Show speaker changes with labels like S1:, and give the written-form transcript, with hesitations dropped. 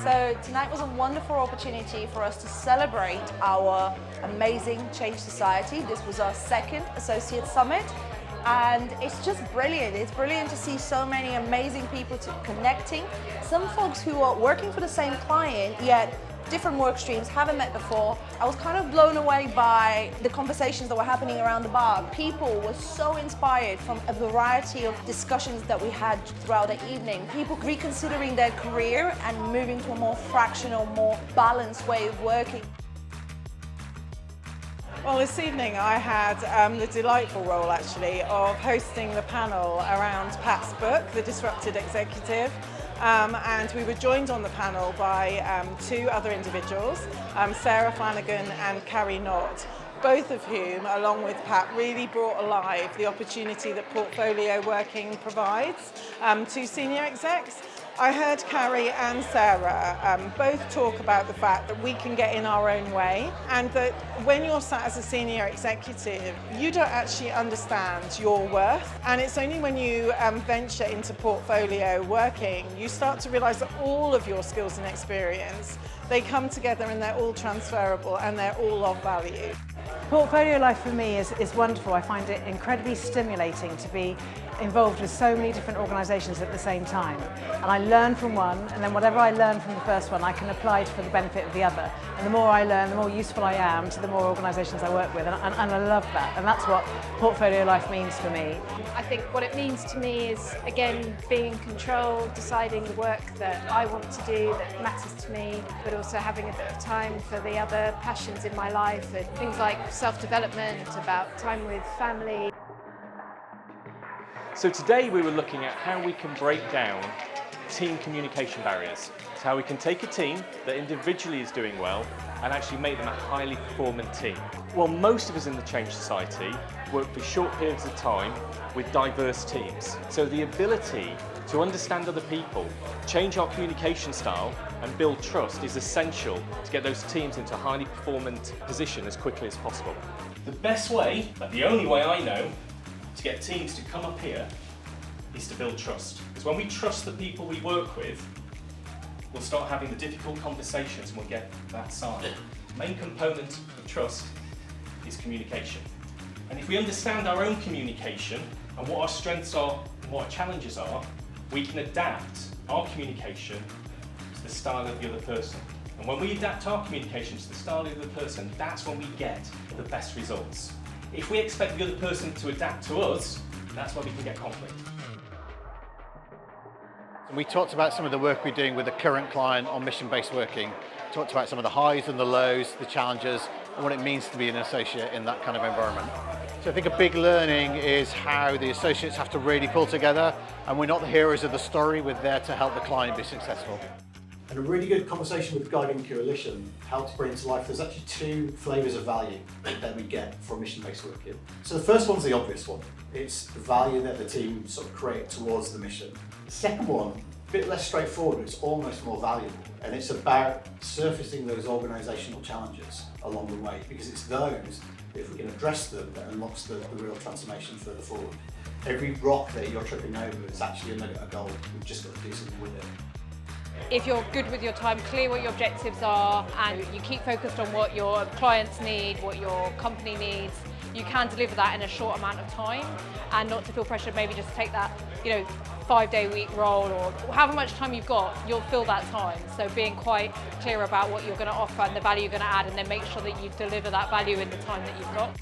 S1: So tonight was a wonderful opportunity for us to celebrate our amazing Change Society. This was our second Associate Summit. And it's just brilliant. It's brilliant to see so many amazing people connecting. Some folks who are working for the same client, yet different work streams, haven't met before. I was kind of blown away by the conversations that were happening around the bar. People were so inspired from a variety of discussions that we had throughout the evening. People reconsidering their career and moving to a more fractional, more balanced way of working.
S2: Well, this evening I had the delightful role actually of hosting the panel around Pat's book, The Disrupted Executive. And we were joined on the panel by two other individuals, Sarah Flanagan and Carrie Knott, both of whom, along with Pat, really brought alive the opportunity that portfolio working provides to senior execs. I heard Carrie and Sarah both talk about the fact that we can get in our own way, and that when you're sat as a senior executive, you don't actually understand your worth. And it's only when you venture into portfolio working, you start to realise that all of your skills and experience, they come together and they're all transferable and they're all of value.
S3: Portfolio life for me is wonderful. I find it incredibly stimulating to be involved with so many different organisations at the same time. And I learn from one, and then whatever I learn from the first one, I can apply for the benefit of the other. And the more I learn, the more useful I am to the more organisations I work with. And I love that. And that's what portfolio life means for me.
S4: I think what it means to me is, again, being in control, deciding the work that I want to do, that matters to me, but also having a bit of time for the other passions in my life, and things like self-development, about time with family.
S5: So today we were looking at how we can break down team communication barriers. It's how we can take a team that individually is doing well and actually make them a highly performant team. Well, most of us in the Change Society work for short periods of time with diverse teams. So the ability to understand other people, change our communication style and build trust is essential to get those teams into a highly performant position as quickly as possible. The best way, but the only way I know, to get teams to come up here is to build trust. Because when we trust the people we work with, we'll start having the difficult conversations and we'll get that side. The main component of trust is communication. And if we understand our own communication and what our strengths are and what our challenges are, we can adapt our communication to the style of the other person. And when we adapt our communication to the style of the other person, that's when we get the best results. If we expect the other person to adapt to us, that's where we can get conflict.
S6: We talked about some of the work we're doing with the current client on mission-based working, talked about some of the highs and the lows, the challenges, and what it means to be an associate in that kind of environment. So I think a big learning is how the associates have to really pull together, and we're not the heroes of the story, we're there to help the client be successful.
S7: And a really good conversation with Guiding Coalition helped bring to life, there's actually two flavours of value that we get from mission-based working. So the first one's the obvious one. It's the value that the team sort of create towards the mission. The second one, a bit less straightforward, but it's almost more valuable. And it's about surfacing those organisational challenges along the way, because it's those, if we can address them, that unlocks the real transformation further forward. Every rock that you're tripping over is actually a nugget of gold. We've just got to do something with it.
S8: If you're good with your time, clear what your objectives are, and you keep focused on what your clients need, what your company needs, you can deliver that in a short amount of time, and not to feel pressured maybe just take that 5-day-week role, or however much time you've got, you'll fill that time. So being quite clear about what you're going to offer and the value you're going to add, and then make sure that you deliver that value in the time that you've got.